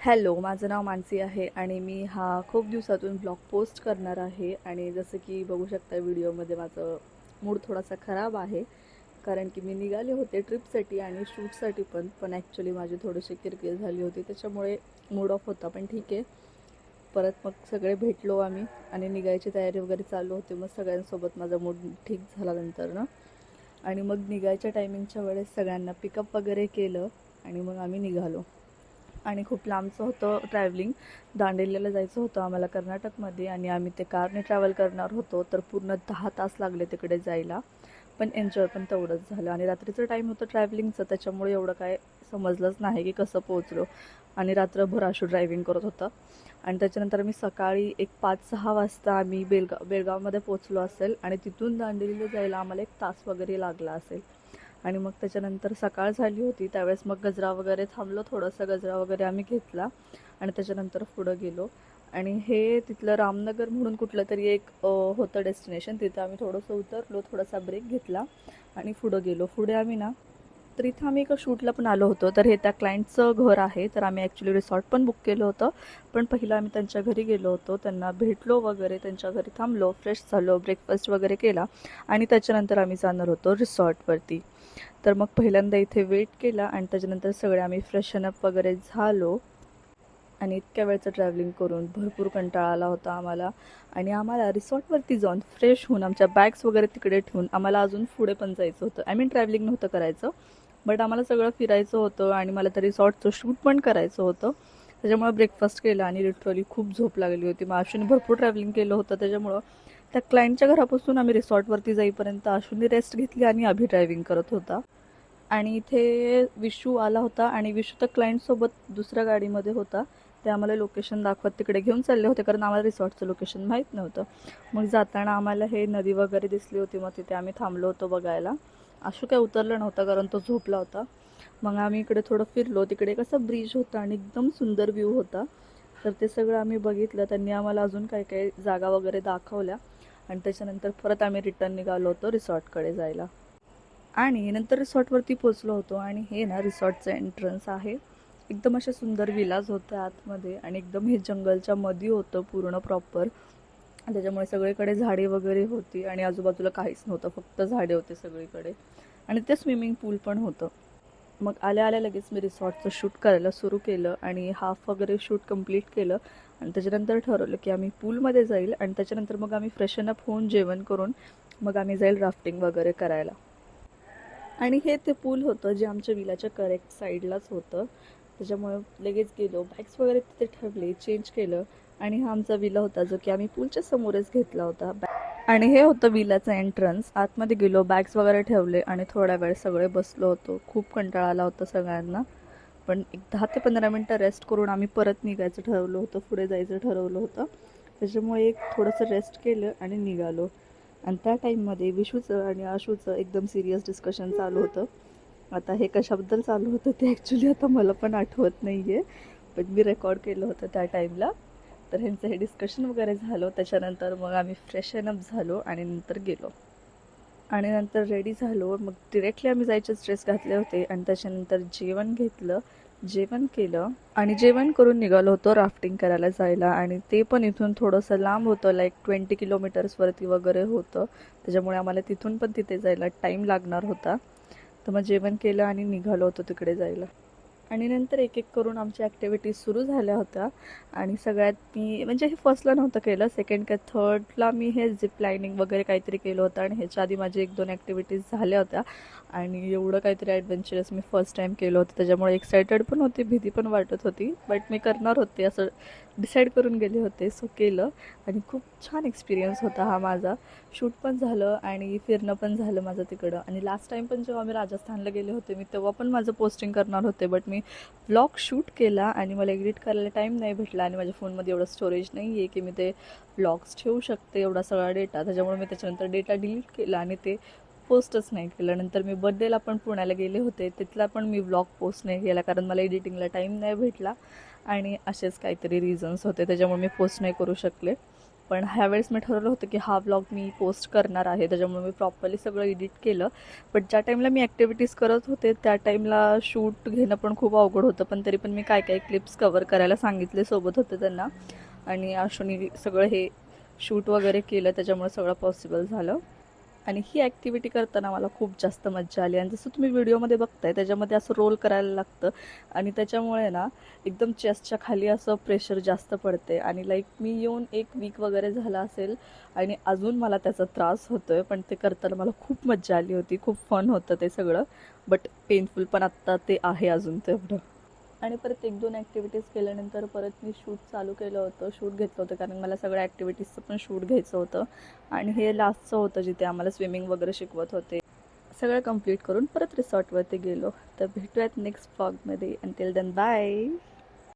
Hello, माझं नाव मानसी आहे आणि मी खूप दिवसातून ब्लॉग पोस्ट करणार आहे. आणि जसं की बघू शकता व्हिडिओमध्ये माझं मूड थोडासा खराब आहे, कारण की मी निघाले होते ट्रिपसाठी आणि शूटसाठी पण ॲक्च्युली माझी थोडीशी किरकिर झाली होती, त्याच्यामुळे मूड ऑफ होता. पण ठीक आहे, परत मग सगळे भेटलो आम्ही आणि निघायची तयारी वगैरे चालू होती. मग सगळ्यांसोबत माझा मूड ठीक झाला नंतर ना. आणि मग निघायच्या टायमिंगच्या वेळेस सगळ्यांना पिकअप वगैरे केलं आणि मग आम्ही निघालो. आणि खूप लांबचं होतं ट्रॅव्हलिंग. दांडेलीला जायचं होतं आम्हाला कर्नाटकमध्ये आणि आम्ही ते कारने ट्रॅव्हल करणार होतो, तर पूर्ण 10 तास लागले तिकडे जायला. पण एन्जॉय पण तेवढंच झालं आणि रात्रीचं टाईम होतं ट्रॅव्हलिंगचं, त्याच्यामुळे एवढं काय समजलंच नाही की कसं पोहोचलो. आणि रात्रभर आशू ड्रायव्हिंग करत होता. आणि त्याच्यानंतर मी सकाळी एक 5-6 वाजता आम्ही बेळगावमध्ये पोहोचलो असेल आणि तिथून दांडेलीला जायला आम्हाला 1 तास वगैरे लागला असेल. आणि मग त्याच्यानंतर सकाळ झाली होती, त्यावेळेस मग गजरा वगैरे थांबलो, थोडंसं गजरा वगैरे आम्ही घेतला आणि त्याच्यानंतर पुढं गेलो. आणि हे तिथलं रामनगर म्हणून कुठलं तरी एक होतं डेस्टिनेशन, तिथं आम्ही थोडंसं उतरलो, थोडासा ब्रेक घेतला आणि पुढं गेलो. पुढे आम्ही ना, तर इथं आम्ही एका शूटला पण आलो होतो, तर हे त्या क्लायंटचं घर आहे. तर आम्ही ॲक्च्युली रिसॉर्ट पण बुक केलं होतं, पण पहिलं आम्ही त्यांच्या घरी गेलो होतो, त्यांना भेटलो वगैरे, त्यांच्या घरी थांबलो, फ्रेश झालो, ब्रेकफास्ट वगैरे केला आणि त्याच्यानंतर आम्ही जाणार होतो रिसॉर्टवरती. तर मग पहिल्यांदा इथे वेट केला आणि त्याच्यानंतर सगळे आम्ही फ्रेशनअप वगैरे झालो. आणि इतक्या वेळचं ट्रॅव्हलिंग करून भरपूर कंटाळा आला होता आम्हाला. आणि आम्हाला रिसॉर्टवरती जाऊन फ्रेश होऊन आमच्या बॅग्स वगैरे तिकडे ठेवून आम्हाला अजून पुढे पण जायचं होतं. ट्रॅव्हलिंग नव्हतं करायचं, बट आम्हाला सगळं फिरायचं होतं आणि मला त्या रिसॉर्टचं शूट पण करायचं होतं. त्याच्यामुळे ब्रेकफास्ट केला आणि लिटरली खूप झोप लागली होती. मग आशूने भरपूर ट्रॅव्हलिंग केलं होतं, त्याच्यामुळं त्या क्लायंटच्या घरापासून आम्ही रिसॉर्टवरती जाईपर्यंत आशूने रेस्ट घेतली आणि अभि ड्रायव्हिंग करत होता. आणि इथे विशू आला होता आणि विशू तर क्लायंटसोबत दुसऱ्या गाडीमध्ये होता. ते आम्हाला लोकेशन दाखवत तिकडे घेऊन चालले होते, कारण आम्हाला रिसॉर्टचं लोकेशन माहीत नव्हतं. मग जाताना आम्हाला हे नदी वगैरे दिसली होती, मग तिथे आम्ही थांबलो होतो बघायला. आशू काय उतरलं नव्हता, कारण तो झोपला होता. मग आम्ही इकडे थोडं फिरलो, तिकडे कसं ब्रिज होता आणि एकदम सुंदर व्ह्यू होता. तर ते सगळं आम्ही बघितलं. त्यांनी आम्हाला अजून काही काही जागा वगैरे दाखवल्या आणि त्याच्यानंतर परत आम्ही रिटर्न निघालो होतो रिसॉर्टकडे जायला. आणि नंतर रिसॉर्टवरती पोचलो होतो आणि हे ना रिसॉर्टचं एंट्रन्स आहे. एकदम असे सुंदर विलाज होते आतमध्ये आणि एकदम हे जंगलच्या मध्ये होतं पूर्ण प्रॉपर. त्याच्यामुळे सगळीकडे झाडे वगैरे होती आणि आजूबाजूला काहीच नव्हतं, फक्त झाडे होते सगळीकडे. आणि ते स्विमिंग पूल पण होतं. मग आल्या आल्या लगेच मी रिसॉर्टचं शूट करायला सुरू केलं आणि हाफ वगैरे शूट कंप्लीट केलं. आणि त्याच्यानंतर ठरवलं की आम्ही पूलमध्ये जाईल आणि त्याच्यानंतर मग आम्ही फ्रेशनअप होऊन जेवण करून मग आम्ही जाईल राफ्टिंग वगैरे करायला. आणि हे ते पूल होतं जे आमच्या विलाच्या करेक्ट साईडलाच होतं. त्याच्यामुळे लगेच गेलो, बॅग्स वगैरे तिथे ठेवले, चेंज केलं. आणि हा आमचा विला होता जो की आम्ही पूलच्या समोरच घेतला होता. आणि हे होतं विलाचं एंट्रन्स. आतमध्ये गेलो, बॅग्स वगैरे ठेवले आणि थोडा वेळ सगळे बसलो होतो. खूप कंटाळा आला होता सगळ्यांना, पण एक 10 ते 15 मिनटं रेस्ट करून आम्ही परत निघायचं ठरवलं होतं, पुढे जायचं ठरवलं होतं. त्याच्यामुळे एक थोडंसं रेस्ट केलं आणि निघालो. आणि त्या टाईममध्ये विशूचं आणि आशूचं एकदम सिरियस डिस्कशन चालू होतं. आता हे कशाबद्दल चालू होतं ते ॲक्च्युली आता मला पण आठवत नाही आहे, पण मी रेकॉर्ड केलं होतं त्या टाईमला. तर ह्यांचं हे डिस्कशन वगैरे झालं. त्याच्यानंतर मग आम्ही फ्रेशनअप झालो आणि नंतर गेलो. आणि नंतर रेडी झालो. मग डिरेक्टली आम्ही जायचेच ड्रेस घातले होते आणि त्याच्यानंतर जेवण घेतलं, जेवण केलं आणि जेवण करून निघालो होतो राफ्टिंग करायला जायला. आणि ते पण इथून थोडंसं लांब होतं, लाईक 20 किलोमीटर्सवरती वगैरे होतं. त्याच्यामुळे आम्हाला तिथून पण तिथे जायला टाईम लागणार होता. तर मग जेवण केलं आणि निघालो होतो तिकडे जायला. आणि नंतर एक एक करून आमच्या ॲक्टिव्हिटीज सुरू झाल्या होत्या. आणि सगळ्यात मी म्हणजे हे फर्स्टला नव्हतं केलं, सेकंड का थर्डला मी हे झिप लाईनिंग वगैरे काहीतरी केलं होतं. आणि ह्याच्या आधी माझी 1-2 ॲक्टिव्हिटीज झाल्या होत्या. आणि एवढं काहीतरी ॲडव्हेंचरस मी फर्स्ट टाईम केलं होतं, त्याच्यामुळे एक्सायटेड पण होती, भीती पण वाटत होती. बट मी करणार होते असं डिसाईड करून गेले होते, सो केलं. आणि खूप छान एक्सपिरियन्स होता हा माझा. शूट पण झालं आणि फिरणं पण झालं माझं तिकडं. आणि लास्ट टाईम पण जेव्हा मी राजस्थानला गेले होते, मी तेव्हा पण माझं पोस्टिंग करणार होते, बट मी व्लॉग शूट केला आणि मला एडिट करायला टाईम नाही भेटला. आणि माझ्या फोनमध्ये एवढं स्टोरेज नाही आहे की मी ते व्लॉग्स ठेवू शकते, एवढा सगळा डेटा. त्याच्यामुळे मी त्याच्यानंतर डेटा डिलीट केला आणि ते पोस्टच नाही केलं. नंतर मी बड्डेला पण पुण्याला गेले होते, तिथला पण मी व्लॉग पोस्ट नाही केला, कारण मला एडिटिंगला टाईम नाही भेटला आणि असेच काहीतरी रिझन्स होते, त्याच्यामुळे मी पोस्ट नाही करू शकले. पण ह्यावेळेस मी ठरवलं होतं की हा व्लॉग मी पोस्ट करणार आहे, त्याच्यामुळे मी प्रॉपरली सगळं एडिट केलं. बट ज्या टाईमला मी ॲक्टिव्हिटीज करत होते त्या टाईमला शूट घेणं पण खूप अवघड होतं, पण तरी पण मी काय काय क्लिप्स कवर करायला सांगितले, सोबत होते त्यांना. आणि आशुनी सगळं हे शूट वगैरे केलं, त्याच्यामुळे सगळं पॉसिबल झालं. आणि ही ॲक्टिव्हिटी करताना मला खूप जास्त मजा आली. आणि जसं तुम्ही व्हिडिओमध्ये बघताय त्याच्यामध्ये असं रोल करायला लागतं आणि त्याच्यामुळे ना एकदम चेस्टच्या खाली असं प्रेशर जास्त पडते. आणि लाईक मी येऊन 1 वीक वगैरे झाला असेल आणि अजून मला त्याचा त्रास होतो आहे, पण ते करताना मला खूप मजा आली होती, खूप फन होतं ते सगळं. बट पेनफुल पण आत्ता ते आहे अजून तेवढं. आणि परत 1-2 ॲक्टिव्हिटीज केल्यानंतर परत मी शूट चालू केलं होतं, शूट घेतलं होतं, कारण मला सगळ्या ॲक्टिव्हिटीजचं पण शूट घ्यायचं होतं. आणि हे लास्टचं होतं जिथे आम्हाला स्विमिंग वगैरे शिकवत होते. सगळं कंप्लीट करून परत रिसॉर्टवरती गेलो. तर भेटूयात नेक्स्ट व्लॉगमध्ये. Until then bye.